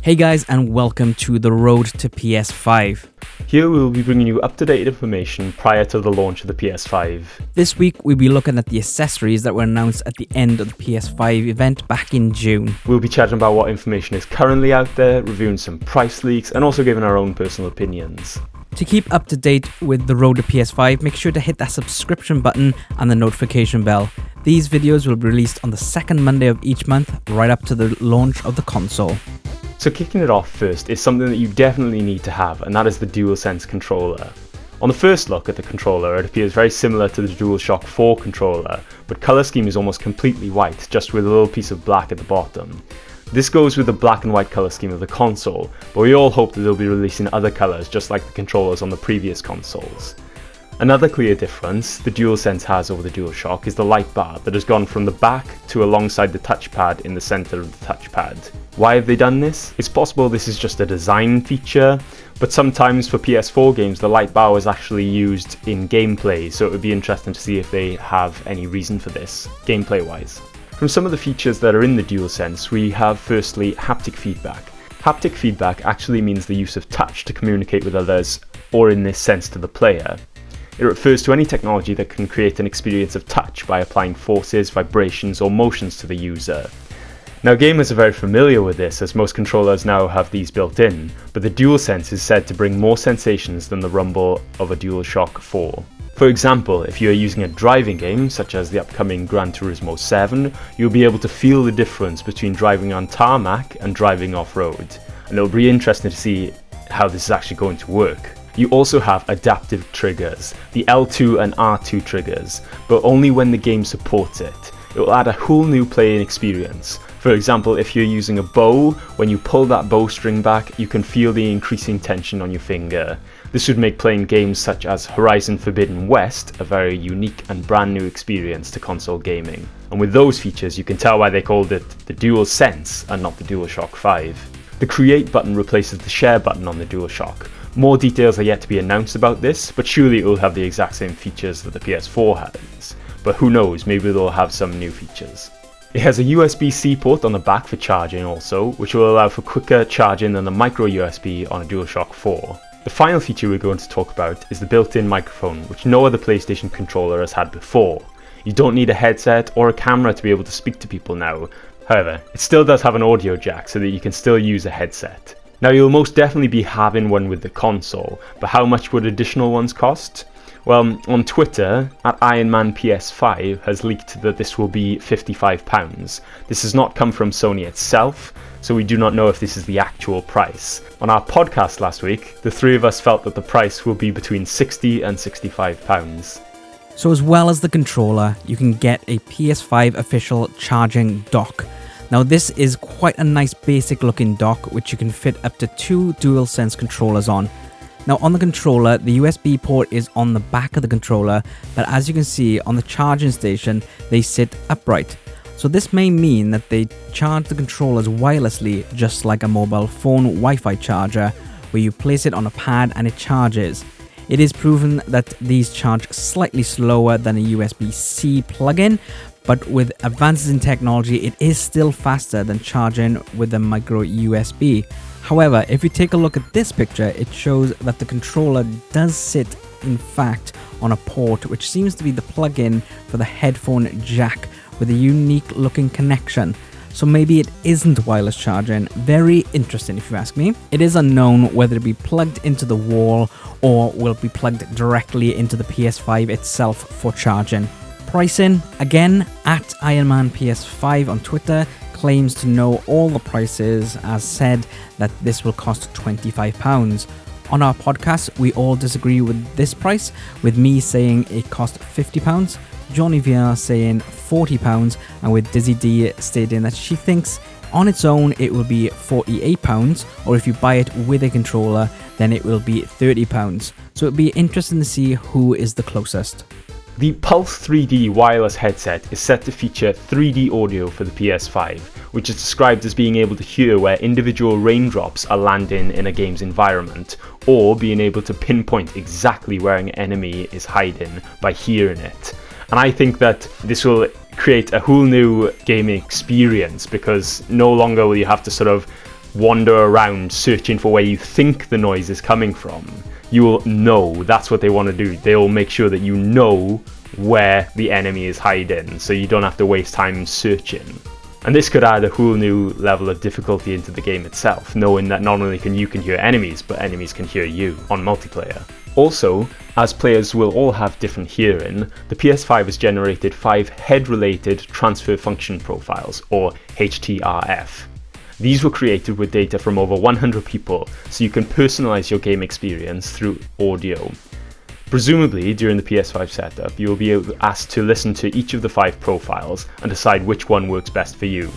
Hey guys, and welcome to the road to PS5. Here we will be bringing you up-to-date information prior to the launch of the PS5. This week we'll be looking at the accessories that were announced at the end of the PS5 event back in June. We'll be chatting about what information is currently out there, reviewing some price leaks, and also giving our own personal opinions. To keep up to date with the road to PS5, make sure to hit that subscription button and the notification bell. These videos will be released on the second Monday of each month, right up to the launch of the console. So kicking it off first is something that you definitely need to have, and that is the DualSense controller. On the first look at the controller, it appears very similar to the DualShock 4 controller, but colour scheme is almost completely white, just with a little piece of black at the bottom. This goes with the black and white colour scheme of the console, but we all hope that they'll be releasing other colours just like the controllers on the previous consoles. Another clear difference the DualSense has over the DualShock is the light bar that has gone from the back to alongside the touchpad in the centre of the touchpad. Why have they done this? It's possible this is just a design feature, but sometimes for PS4 games the light bar was actually used in gameplay, so it would be interesting to see if they have any reason for this, gameplay wise. From some of the features that are in the DualSense, we have firstly haptic feedback. Haptic feedback actually means the use of touch to communicate with others, or in this sense to the player. It refers to any technology that can create an experience of touch by applying forces, vibrations, or motions to the user. Now gamers are very familiar with this, as most controllers now have these built in, but the DualSense is said to bring more sensations than the rumble of a DualShock 4. For example, if you are using a driving game, such as the upcoming Gran Turismo 7, you'll be able to feel the difference between driving on tarmac and driving off-road, and it'll be interesting to see how this is actually going to work. You also have adaptive triggers, the L2 and R2 triggers, but only when the game supports it. It will add a whole new playing experience. For example, if you're using a bow, when you pull that bowstring back, you can feel the increasing tension on your finger. This would make playing games such as Horizon Forbidden West a very unique and brand new experience to console gaming. And with those features, you can tell why they called it the DualSense and not the DualShock 5. The Create button replaces the Share button on the DualShock. More details are yet to be announced about this, but surely it will have the exact same features that the PS4 has. But who knows, maybe they'll have some new features. It has a USB-C port on the back for charging also, which will allow for quicker charging than the micro USB on a DualShock 4. The final feature we're going to talk about is the built-in microphone, which no other PlayStation controller has had before. You don't need a headset or a camera to be able to speak to people now. However, it still does have an audio jack so that you can still use a headset. Now you'll most definitely be having one with the console, but how much would additional ones cost? Well, on Twitter, @IronManPS5 has leaked that this will be £55. This has not come from Sony itself, so we do not know if this is the actual price. On our podcast last week, the three of us felt that the price will be between £60 and £65. So as well as the controller, you can get a PS5 official charging dock. Now this is quite a nice basic looking dock which you can fit up to 2 DualSense controllers on. Now on the controller, the USB port is on the back of the controller, but as you can see on the charging station, they sit upright. So this may mean that they charge the controllers wirelessly, just like a mobile phone Wi-Fi charger, where you place it on a pad and it charges. It is proven that these charge slightly slower than a USB-C plug-in, but with advances in technology, it is still faster than charging with a micro USB. However, if you take a look at this picture, it shows that the controller does sit, in fact, on a port which seems to be the plug-in for the headphone jack with a unique looking connection. So maybe it isn't wireless charging. Very interesting if you ask me. It is unknown whether it be plugged into the wall or will be plugged directly into the PS5 itself for charging. Pricing, again, @IronManPS5 on Twitter claims to know all the prices, as said that this will cost £25. On our podcast, we all disagree with this price, with me saying it cost £50, Johnny VR saying £40, and with Dizzy D stating that she thinks on its own it will be £48, or if you buy it with a controller, then it will be £30. So it'll be interesting to see who is the closest. The Pulse 3D wireless headset is set to feature 3D audio for the PS5, which is described as being able to hear where individual raindrops are landing in a game's environment, or being able to pinpoint exactly where an enemy is hiding by hearing it. And I think that this will create a whole new gaming experience, because no longer will you have to sort of wander around searching for where you think the noise is coming from, you will know that's what they want to do. They'll make sure that you know where the enemy is hiding, so you don't have to waste time searching. And this could add a whole new level of difficulty into the game itself, knowing that not only can you hear enemies, but enemies can hear you on multiplayer. Also, as players will all have different hearing, the PS5 has generated 5 head-related transfer function profiles, or HTRF. These were created with data from over 100 people, so you can personalize your game experience through audio. Presumably, during the PS5 setup, you will be asked to listen to each of the 5 profiles and decide which one works best for you.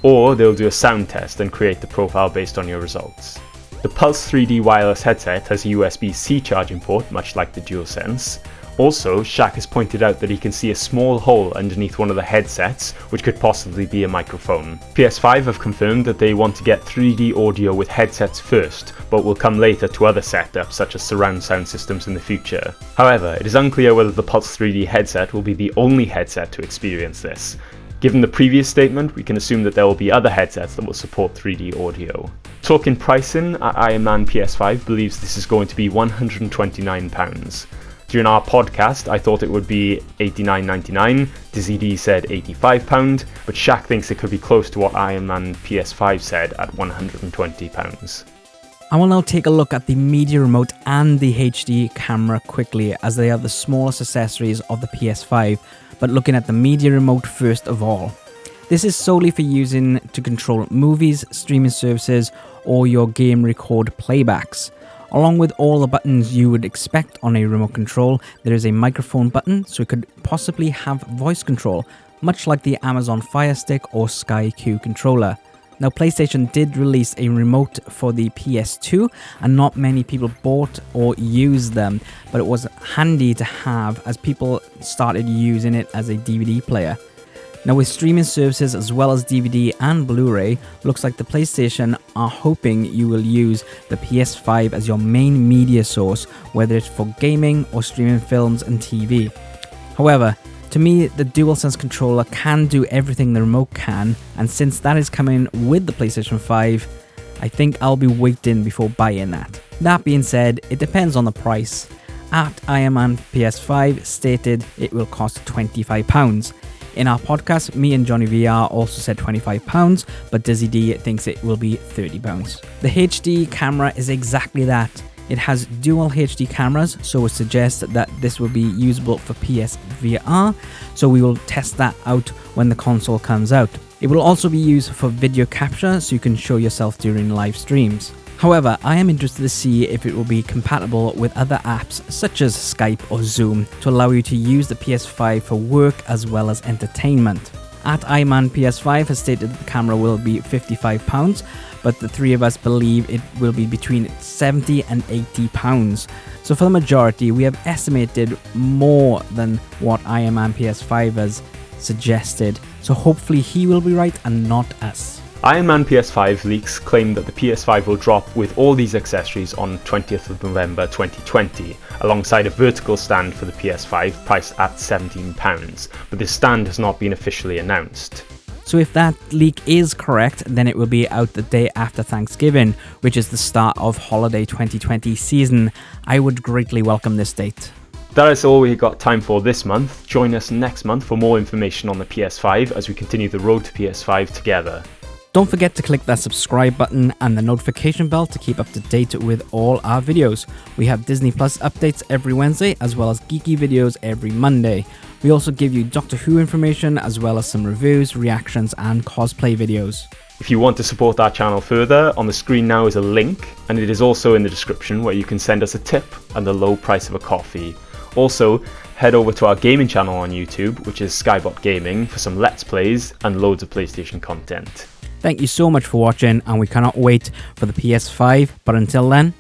Or they'll do a sound test and create the profile based on your results. The Pulse 3D wireless headset has a USB-C charging port, much like the DualSense. Also, Shaq has pointed out that he can see a small hole underneath one of the headsets, which could possibly be a microphone. PS5 have confirmed that they want to get 3D audio with headsets first, but will come later to other setups such as surround sound systems in the future. However, it is unclear whether the Pulse 3D headset will be the only headset to experience this. Given the previous statement, we can assume that there will be other headsets that will support 3D audio. Talking pricing, Iron Man PS5 believes this is going to be £129. During our podcast, I thought it would be $89.99, Dizzy D said £85, but Shaq thinks it could be close to what Iron Man PS5 said at £120. I will now take a look at the Media Remote and the HD camera quickly, as they are the smallest accessories of the PS5, but looking at the Media Remote first of all. This is solely for using to control movies, streaming services, or your game record playbacks. Along with all the buttons you would expect on a remote control, there is a microphone button, so it could possibly have voice control, much like the Amazon Fire Stick or Sky Q controller. Now, PlayStation did release a remote for the PS2, and not many people bought or used them, but it was handy to have as people started using it as a DVD player. Now, with streaming services as well as DVD and Blu-ray, looks like the PlayStation are hoping you will use the PS5 as your main media source, whether it's for gaming or streaming films and TV. However, to me, the DualSense controller can do everything the remote can, and since that is coming with the PlayStation 5, I think I'll be waiting before buying that. That being said, it depends on the price. At Iron Man PS5 stated it will cost £25. In our podcast, me and Johnny VR also said £25, but Dizzy D thinks it will be £30. The HD camera is exactly that. It has dual HD cameras, so it suggests that this will be usable for PS VR, so we will test that out when the console comes out. It will also be used for video capture, so you can show yourself during live streams. However, I am interested to see if it will be compatible with other apps such as Skype or Zoom to allow you to use the PS5 for work as well as entertainment. At iMan PS5 has stated that the camera will be £55, but the three of us believe it will be between £70 and £80. So for the majority, we have estimated more than what iMan PS5 has suggested. So hopefully he will be right and not us. Iron Man PS5 leaks claim that the PS5 will drop with all these accessories on 20th of November 2020, alongside a vertical stand for the PS5 priced at £17, but this stand has not been officially announced. So if that leak is correct, then it will be out the day after Thanksgiving, which is the start of holiday 2020 season. I would greatly welcome this date. That is all we got time for this month. Join us next month for more information on the PS5 as we continue the road to PS5 together. Don't forget to click that subscribe button and the notification bell to keep up to date with all our videos. We have Disney Plus updates every Wednesday as well as geeky videos every Monday. We also give you Doctor Who information as well as some reviews, reactions and cosplay videos. If you want to support our channel further, on the screen now is a link, and it is also in the description where you can send us a tip and the low price of a coffee. Also, head over to our gaming channel on YouTube, which is Skybot Gaming, for some Let's Plays and loads of PlayStation content. Thank you so much for watching, and we cannot wait for the PS5, but until then,